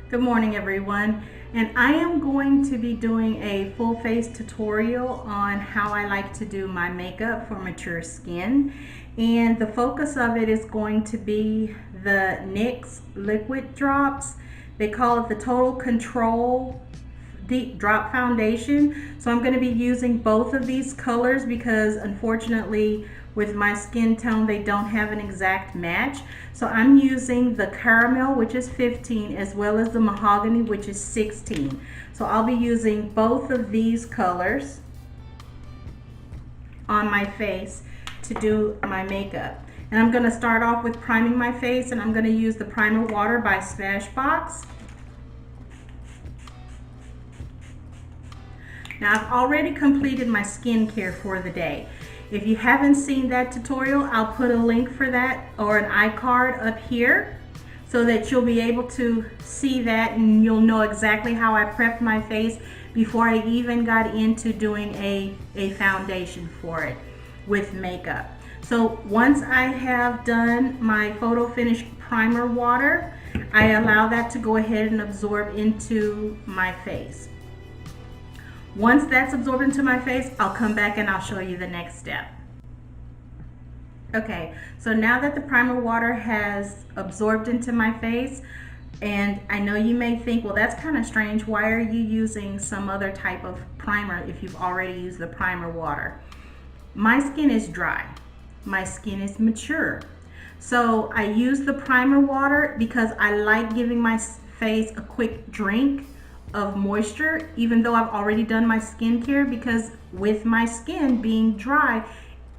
Good morning everyone, and I am going to be doing a full face tutorial on how I like to do my makeup for mature skin, and the focus of it is going to be the NYX liquid drops. They call it the Total Control Deep Drop Foundation. So I'm going to be using both of these colors because unfortunately with my skin tone they don't have an exact match. So I'm using the Caramel, which is 15, as well as the Mohagany, which is 16. So I'll be using both of these colors on my face to do my makeup. And I'm going to start off with priming my face, and I'm going to use the primer water by Smashbox. Now I've already completed my skincare for the day. If you haven't seen that tutorial, I'll put a link for that or an iCard up here so that you'll be able to see that and you'll know exactly how I prepped my face before I even got into doing a foundation for it with makeup. So once I have done my photo finish primer water, I allow that to go ahead and absorb into my face. Once that's absorbed into my face, I'll come back and I'll show you the next step. Okay, so now that the primer water has absorbed into my face, and I know you may think, well, that's kind of strange. Why are you using some other type of primer if you've already used the primer water? My skin is dry. My skin is mature. So I use the primer water because I like giving my face a quick drink of moisture, even though I've already done my skincare, because with my skin being dry,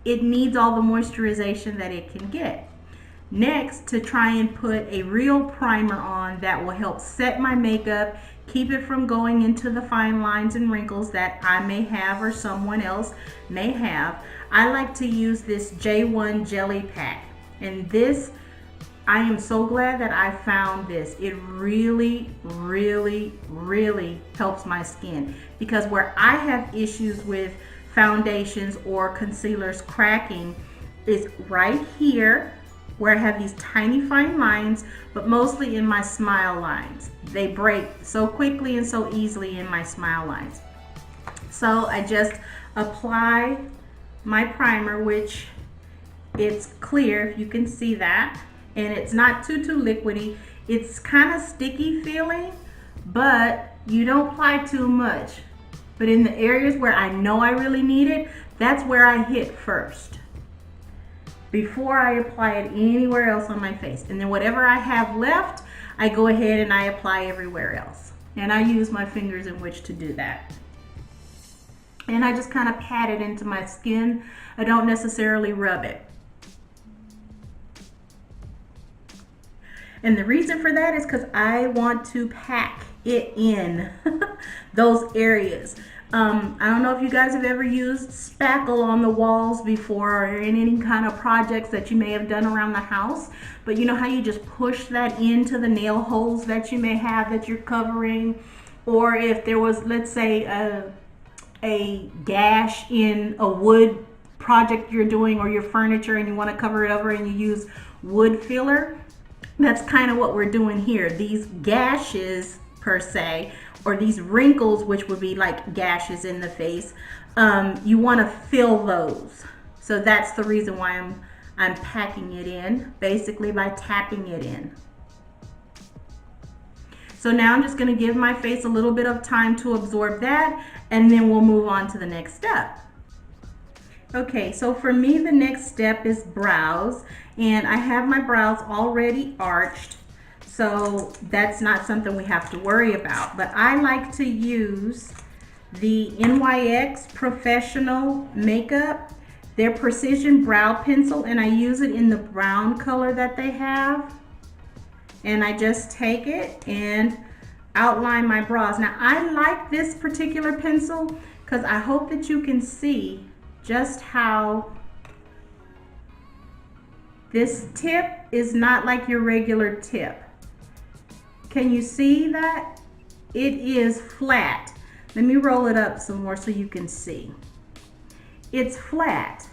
it needs all the moisturization that it can get. Next, to try and put a real primer on that will help set my makeup, keep it from going into the fine lines and wrinkles that I may have or someone else may have, I like to use this J1 Jelly Pack. And this, I am so glad that I found this. It really, really, really helps my skin, because where I have issues with foundations or concealers cracking is right here where I have these tiny fine lines, but mostly in my smile lines. They break so quickly and so easily in my smile lines. So I just apply my primer, which it's clear, if you can see that. And it's not too liquidy. It's kind of sticky feeling, but you don't apply too much. But in the areas where I know I really need it, that's where I hit first before I apply it anywhere else on my face. And then whatever I have left, I go ahead and I apply everywhere else. And I use my fingers in which to do that. And I just kind of pat it into my skin. I don't necessarily rub it. And the reason for that is because I want to pack it in those areas. I don't know if you guys have ever used spackle on the walls before, or in any kind of projects that you may have done around the house, but you know how you just push that into the nail holes that you may have that you're covering, or if there was, let's say, a gash in a wood project you're doing or your furniture and you want to cover it over and you use wood filler. That's kind of what we're doing here. These gashes per se, or these wrinkles, which would be like gashes in the face, you want to fill those. So that's the reason why I'm packing it in, basically by tapping it in. So now I'm just going to give my face a little bit of time to absorb that, and then we'll move on to the next step. Okay, so for me the next step is brows, and I have my brows already arched, so that's not something we have to worry about. But I like to use the NYX Professional Makeup, their Precision Brow Pencil, and I use it in the brown color that they have. And I just take it and outline my brows. Now I like this particular pencil because I hope that you can see just how this tip is not like your regular tip. Can you see that? It is flat. Let me roll it up some more so you can see. It's flat.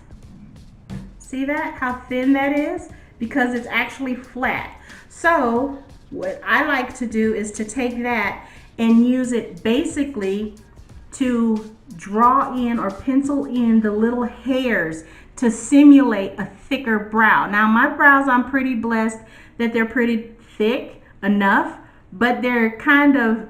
See that? How thin that is? Because it's actually flat. So what I like to do is to take that and use it basically to draw in or pencil in the little hairs to simulate a thicker brow. Now my brows, I'm pretty blessed that they're pretty thick enough, but they're kind of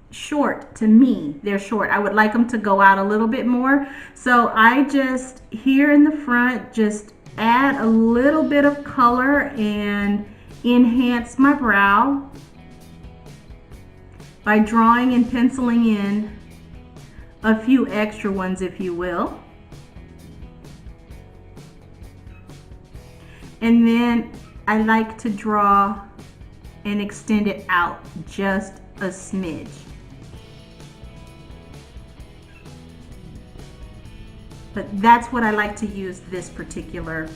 short to me. They're short. I would like them to go out a little bit more. So I just, here in the front, just add a little bit of color and enhance my brow by drawing and penciling in a few extra ones, if you will. And then I like to draw and extend it out just a smidge. But that's what I like to use this particular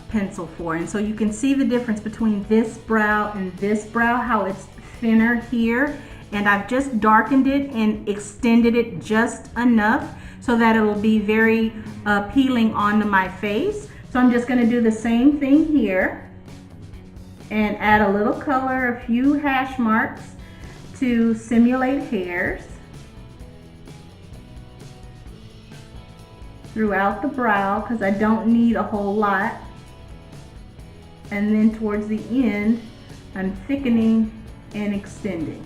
pencil for. And so you can see the difference between this brow and this brow, how it's thinner here. And I've just darkened it and extended it just enough so that it will be very appealing onto my face. So I'm just going to do the same thing here and add a little color, a few hash marks to simulate hairs throughout the brow, because I don't need a whole lot. And then towards the end, I'm thickening and extending.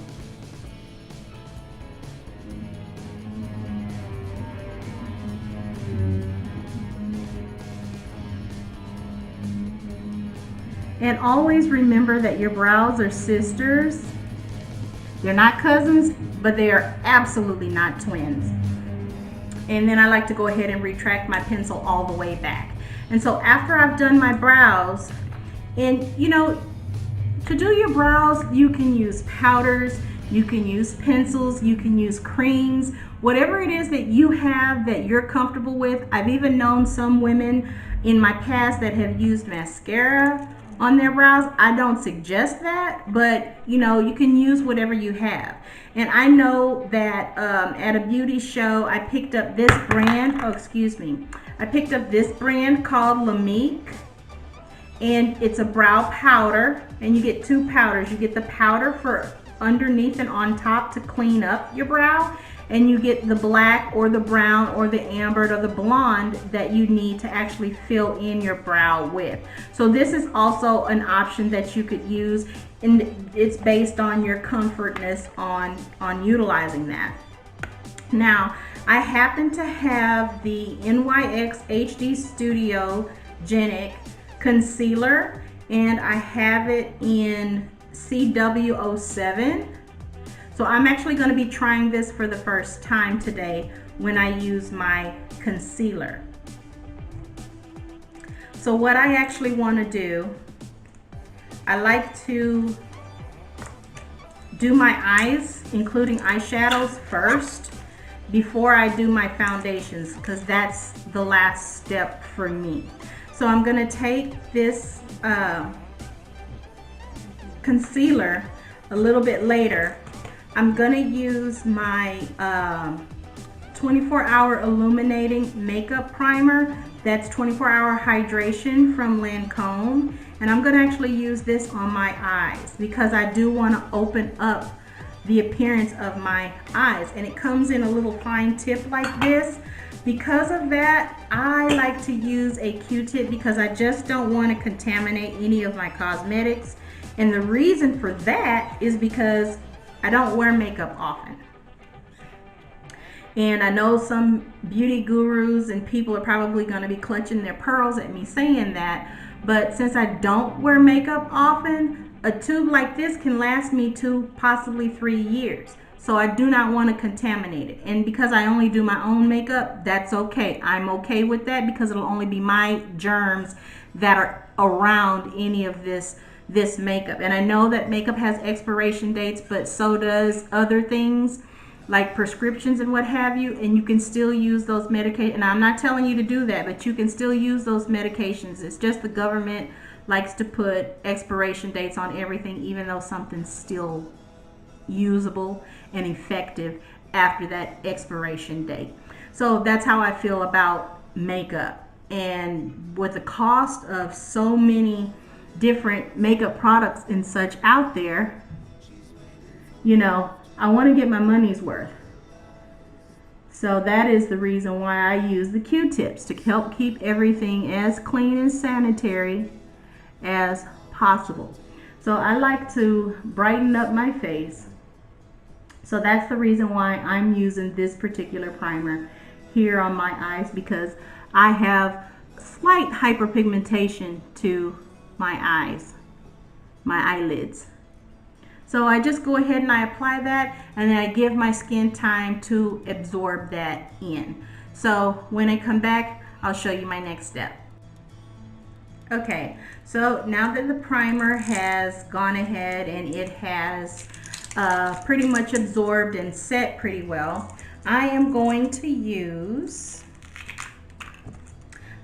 And always remember that your brows are sisters. They're not cousins, but they are absolutely not twins. And then I like to go ahead and retract my pencil all the way back. And so after I've done my brows, and you know, to do your brows, you can use powders, you can use pencils, you can use creams, whatever it is that you have that you're comfortable with. I've even known some women in my past that have used mascara on their brows. I don't suggest that, but you know, you can use whatever you have. And I know that at a beauty show, I picked up this brand, I picked up this brand called Genic, and it's a brow powder, and you get two powders. You get the powder for underneath and on top to clean up your brow, and you get the black or the brown or the amber or the blonde that you need to actually fill in your brow with. So this is also an option that you could use, and it's based on your comfortness on utilizing that. Now, I happen to have the NYX HD Studio Genic concealer, and I have it in CW07. So I'm actually going to be trying this for the first time today when I use my concealer. So what I actually want to do, I like to do my eyes, including eyeshadows first, before I do my foundations, because that's the last step for me. So I'm going to take this concealer a little bit later. I'm going to use my 24-hour Illuminating Makeup Primer. That's 24-hour hydration from Lancome. And I'm going to actually use this on my eyes because I do want to open up the appearance of my eyes. And it comes in a little fine tip like this. Because of that, I like to use a Q-tip because I just don't want to contaminate any of my cosmetics. And the reason for that is because I don't wear makeup often. And I know some beauty gurus and people are probably going to be clutching their pearls at me saying that, but since I don't wear makeup often, a tube like this can last me 2, possibly 3 years. So I do not want to contaminate it. And because I only do my own makeup, that's okay. I'm okay with that because it'll only be my germs that are around any of this makeup. And I know that makeup has expiration dates, but so does other things like prescriptions and what have you, and you can still use those medications. And I'm not telling you to do that, but you can still use those medications. It's just the government likes to put expiration dates on everything, even though something's still usable and effective after that expiration date. So that's how I feel about makeup. And with the cost of so many different makeup products and such out there, you know, I want to get my money's worth. So that is the reason why I use the Q-tips, to help keep everything as clean and sanitary as possible. So I like to brighten up my face. So that's the reason why I'm using this particular primer here on my eyes, because I have slight hyperpigmentation to my eyes, my eyelids. So I just go ahead and I apply that, and then I give my skin time to absorb that in. So when I come back, I'll show you my next step. Okay, so now that the primer has gone ahead and it has pretty much absorbed and set pretty well, I am going to use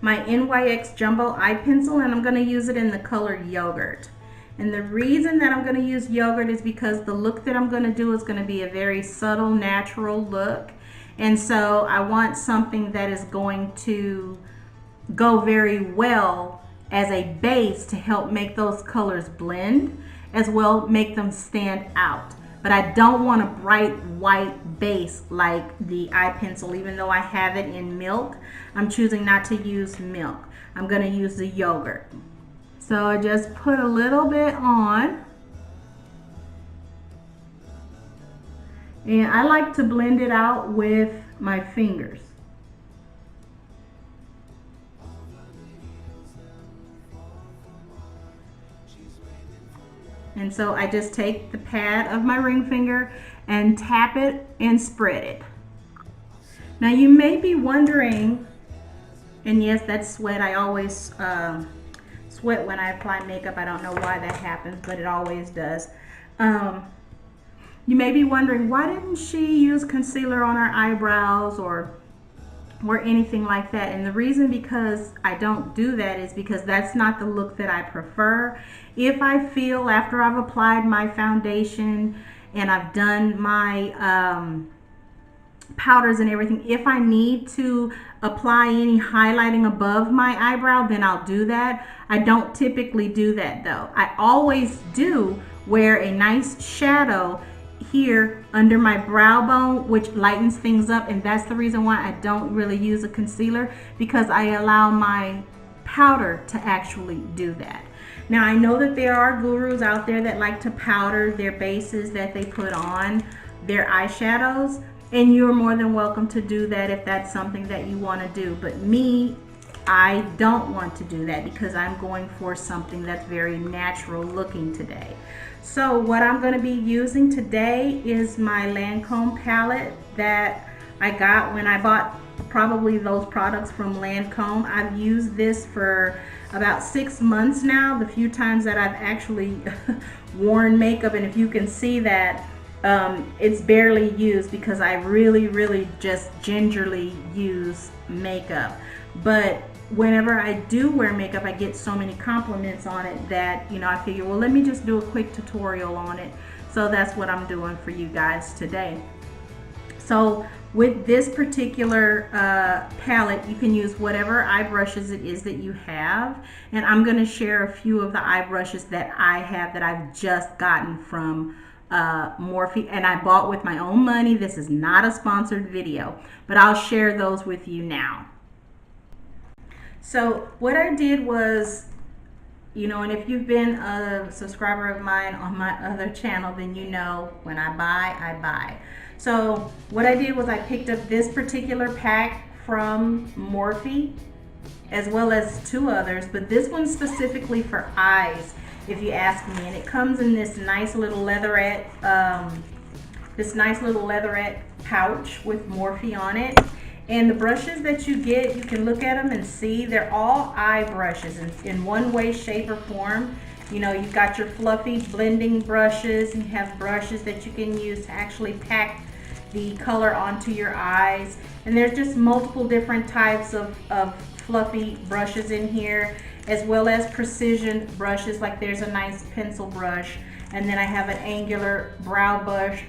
my NYX Jumbo Eye Pencil, and I'm going to use it in the color Yogurt. And the reason that I'm going to use Yogurt is because the look that I'm going to do is going to be a very subtle, natural look. And so I want something that is going to go very well as a base to help make those colors blend, as well make them stand out. But I don't want a bright white base like the eye pencil. Even though I have it in milk, I'm choosing not to use milk. I'm going to use the Yogurt. So I just put a little bit on, and I like to blend it out with my fingers. And so I just take the pad of my ring finger and tap it and spread it. Now you may be wondering, and yes, that's sweat. I always sweat when I apply makeup. I don't know why that happens, but it always does. You may be wondering, why didn't she use concealer on her eyebrows or anything like that? And the reason because I don't do that is because that's not the look that I prefer. If I feel after I've applied my foundation and I've done my powders and everything, if I need to apply any highlighting above my eyebrow, then I'll do that. I don't typically do that though. I always do wear a nice shadow here under my brow bone, which lightens things up, and that's the reason why I don't really use a concealer, because I allow my powder to actually do that. Now I know that there are gurus out there that like to powder their bases that they put on their eyeshadows, and you're more than welcome to do that if that's something that you want to do. But me, I don't want to do that because I'm going for something that's very natural looking today. So what I'm going to be using today is my Lancome palette that I got when I bought probably those products from Lancome. I've used this for about 6 months now, the few times that I've actually worn makeup, and if you can see that, it's barely used because I really just gingerly use makeup. But whenever I do wear makeup, I get so many compliments on it that, you know, I figure, well, let me just do a quick tutorial on it. So that's what I'm doing for you guys today. So with this particular palette, you can use whatever eye brushes it is that you have, and I'm going to share a few of the eye brushes that I have that I've just gotten from Morphe, and I bought with my own money. This is not a sponsored video, but I'll share those with you now. So what I did was, you know, and if you've been a subscriber of mine on my other channel, then you know when I buy, I buy. So what I did was I picked up this particular pack from Morphe, as well as 2 others, but this one's specifically for eyes, if you ask me, and it comes in this nice little leatherette, pouch with Morphe on it. And the brushes that you get, you can look at them and see they're all eye brushes in one way, shape, or form. You know, you've got your fluffy blending brushes, and you have brushes that you can use to actually pack the color onto your eyes. And there's just multiple different types of fluffy brushes in here, as well as precision brushes. Like there's a nice pencil brush, and then I have an angular brow brush,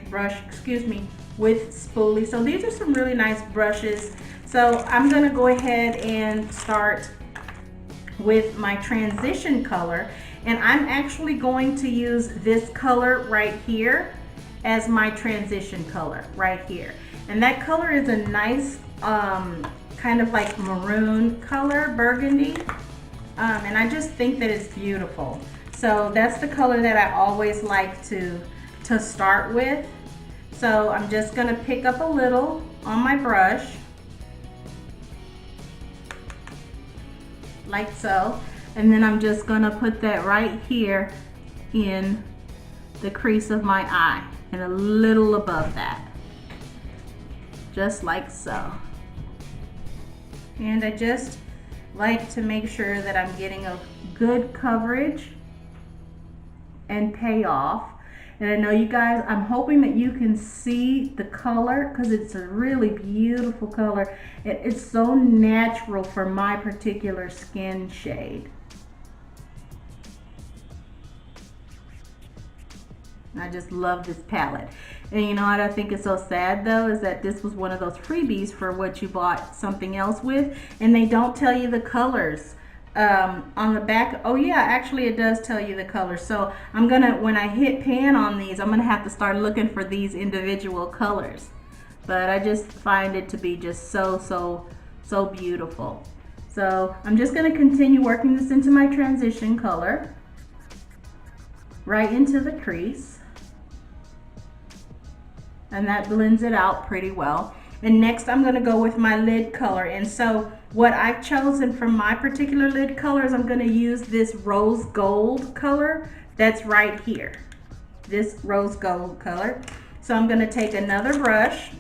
with spoolie. So these are some really nice brushes. So I'm going to go ahead and start with my transition color, And I'm actually going to use this color right here as my transition color right here. And that color is a nice kind of like maroon color, burgundy. And I just think that it's beautiful. So that's the color that I always like to start with. So I'm just gonna pick up a little on my brush, like so. And then I'm just gonna put that right here in the crease of my eye and a little above that, just like so. And I just like to make sure that I'm getting a good coverage and payoff. And I know you guys, I'm hoping that you can see the color because it's a really beautiful color. It's so natural for my particular skin shade. I just love this palette. And you know what I think is so sad though, is that this was one of those freebies for what you bought something else with, and they don't tell you the colors on the back. Oh yeah, actually it does tell you the colors. So I'm gonna, when I hit pan on these, I'm gonna have to start looking for these individual colors. But I just find it to be just so beautiful. So I'm just gonna continue working this into my transition color, right into the crease. And that blends it out pretty well. And next I'm gonna go with my lid color. And so what I've chosen for my particular lid color is I'm gonna use this rose gold color that's right here. This rose gold color. So I'm gonna take another brush,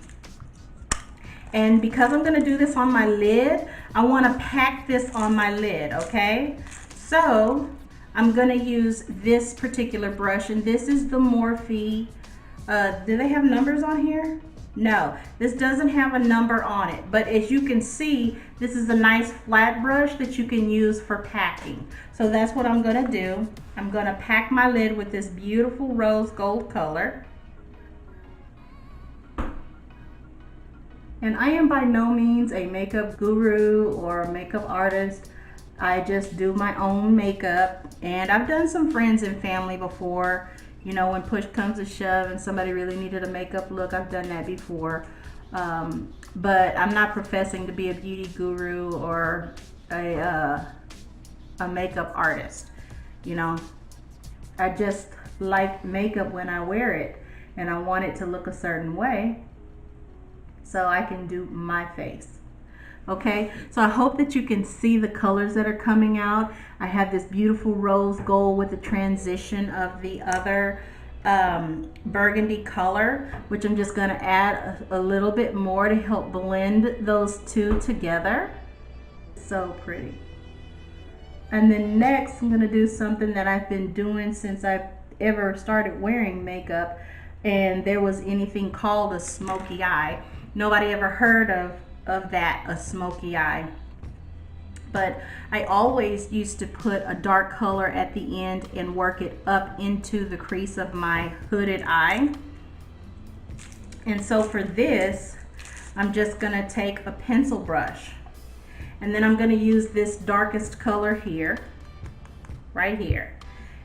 and because I'm gonna do this on my lid, I wanna pack this on my lid, okay? So I'm gonna use this particular brush, and this is the Morphe. Do they have numbers on here? No, this doesn't have a number on it, but as you can see, this is a nice flat brush that you can use for packing. So that's what I'm gonna do. I'm gonna pack my lid with this beautiful rose gold color. And I am by no means a makeup guru or a makeup artist. I just do my own makeup, and I've done some friends and family before. You know, when push comes to shove and somebody really needed a makeup look, I've done that before. But I'm not professing to be a beauty guru or a makeup artist. You know, I just like makeup when I wear it, and I want it to look a certain way so I can do my face. Okay, so I hope that you can see the colors that are coming out. I have this beautiful rose gold with the transition of the other burgundy color, which I'm just going to add a little bit more to help blend those two together. So pretty. And then next I'm going to do something that I've been doing since I've ever started wearing makeup, and there was anything called a smoky eye. Nobody ever heard of that, a smoky eye. But I always used to put a dark color at the end and work it up into the crease of my hooded eye. And so for this, I'm just gonna take a pencil brush, and then I'm gonna use this darkest color here, right here.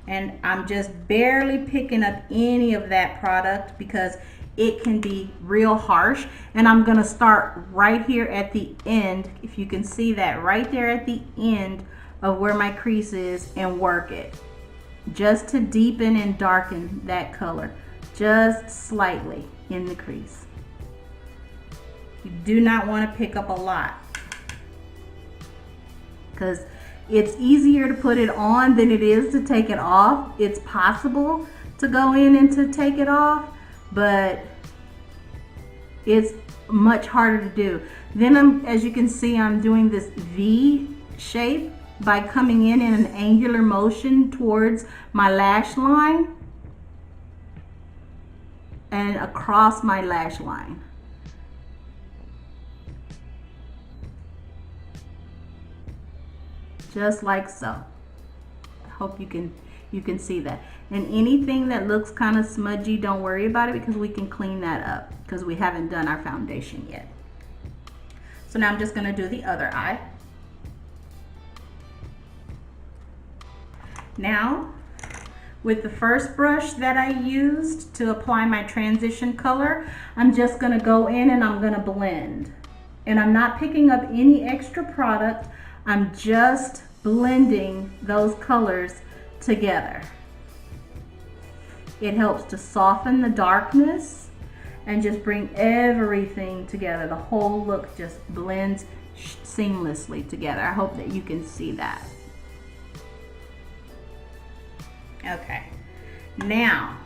And I'm just barely picking up any of that product because it can be real harsh. And I'm gonna start right here at the end, if you can see that, right there at the end of where my crease is, and work it just to deepen and darken that color just slightly in the crease. You do not want to pick up a lot because it's easier to put it on than it is to take it off. It's possible to go in and to take it off, but it's much harder to do. Then as you can see, I'm doing this V shape by coming in an angular motion towards my lash line and across my lash line. Just like so. I hope you can see that. And anything that looks kind of smudgy, don't worry about it because we can clean that up because we haven't done our foundation yet. So now I'm just going to do the other eye. Now, with the first brush that I used to apply my transition color, I'm just gonna go in and I'm gonna blend. And I'm not picking up any extra product, I'm just blending those colors together. It helps to soften the darkness and just bring everything together. The whole look just blends seamlessly together. I hope that you can see that. Okay, now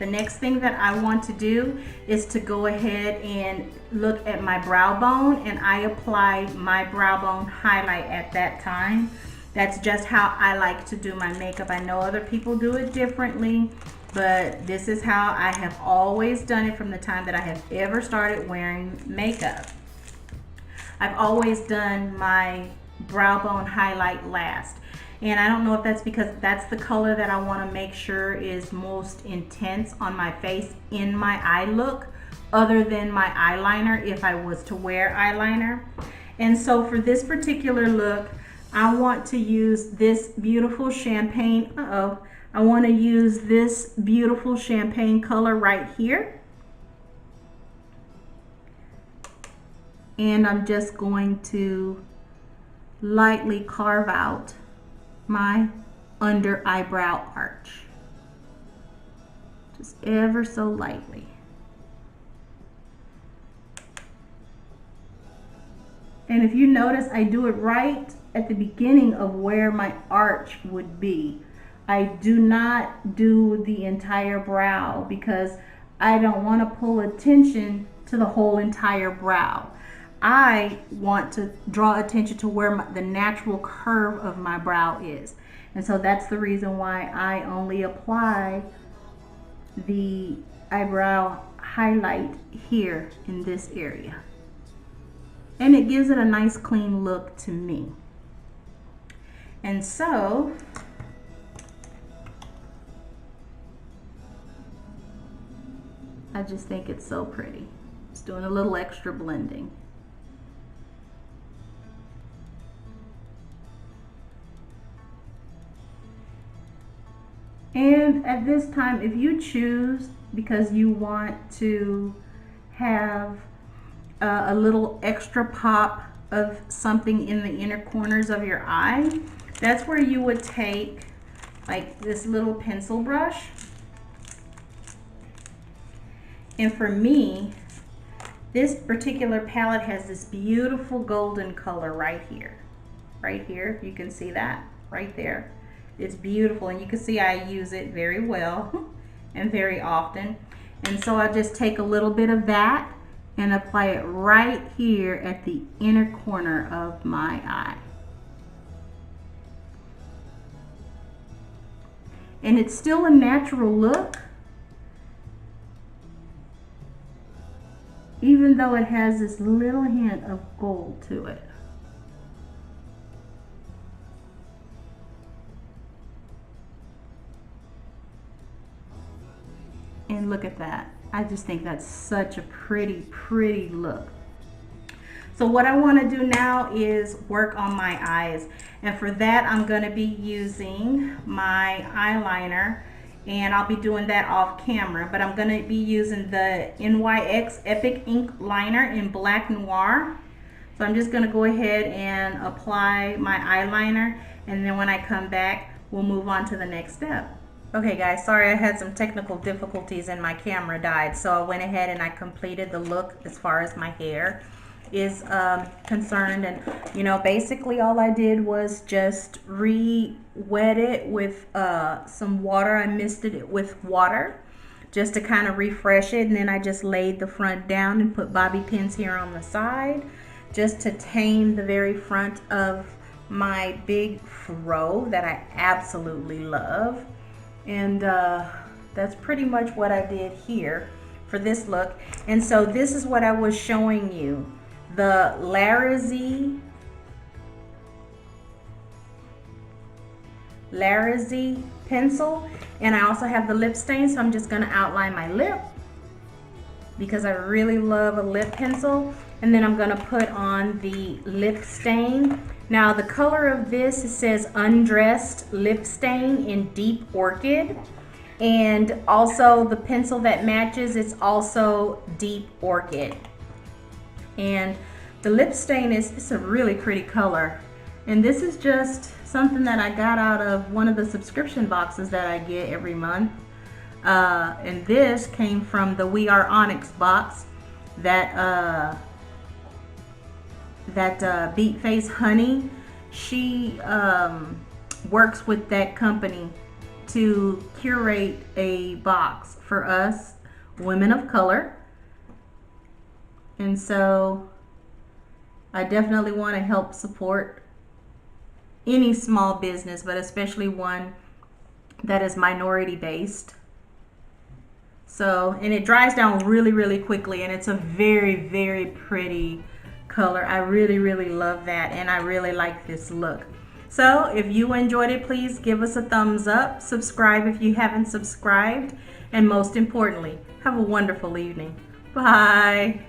the next thing that I want to do is to go ahead and look at my brow bone, and I apply my brow bone highlight at that time. That's just how I like to do my makeup. I know other people do it differently, but this is how I have always done it from the time that I have ever started wearing makeup. I've always done my brow bone highlight last. And I don't know if that's because that's the color that I want to make sure is most intense on my face in my eye look, other than my eyeliner if I was to wear eyeliner. And so for this particular look, I want to use this beautiful champagne, I want to use this beautiful champagne color right here. And I'm just going to lightly carve out my under eyebrow arch, just ever so lightly. And if you notice, I do it right at the beginning of where my arch would be. I do not do the entire brow because I don't want to pull attention to the whole entire brow. I want to draw attention to where the natural curve of my brow is. And so that's the reason why I only apply the eyebrow highlight here in this area. And it gives it a nice clean look to me. And so, I just think it's so pretty. Just doing a little extra blending. And at this time, if you choose, because you want to have a little extra pop of something in the inner corners of your eye, that's where you would take like this little pencil brush. And for me, this particular palette has this beautiful golden color right here. Right here, you can see that right there. It's beautiful, and you can see I use it very well and very often. And so I just take a little bit of that and apply it right here at the inner corner of my eye. And it's still a natural look, even though it has this little hint of gold to it. And look at that. I just think that's such a pretty, pretty look. So what I want to do now is work on my eyes. And for that, I'm going to be using my eyeliner. And I'll be doing that off camera. But I'm going to be using the NYX Epic Ink Liner in Black Noir. So I'm just going to go ahead and apply my eyeliner. And then when I come back, we'll move on to the next step. Okay guys, sorry I had some technical difficulties and my camera died, so I went ahead and I completed the look as far as my hair is concerned. And you know, basically all I did was just re-wet it with some water. I misted it with water just to kind of refresh it, and then I just laid the front down and put bobby pins here on the side just to tame the very front of my big fro that I absolutely love. And that's pretty much what I did here for this look. And so this is what I was showing you, the Larazzi pencil, and I also have the lip stain, so I'm just going to outline my lip because I really love a lip pencil. And then I'm going to put on the lip stain, Now the color of this, it says Undressed Lip Stain in Deep Orchid. And also the pencil that matches, it's also Deep Orchid. And the lip stain it's a really pretty color. And this is just something that I got out of one of the subscription boxes that I get every month. And this came from the We Are Onyx box that Beat Face Honey. She works with that company to curate a box for us women of color. And so I definitely want to help support any small business, but especially one that is minority based. So, and it dries down really, really quickly, and it's a very, very pretty color. I really, really love that, and I really like this look. So if you enjoyed it, please give us a thumbs up, subscribe if you haven't subscribed, and most importantly, have a wonderful evening. Bye.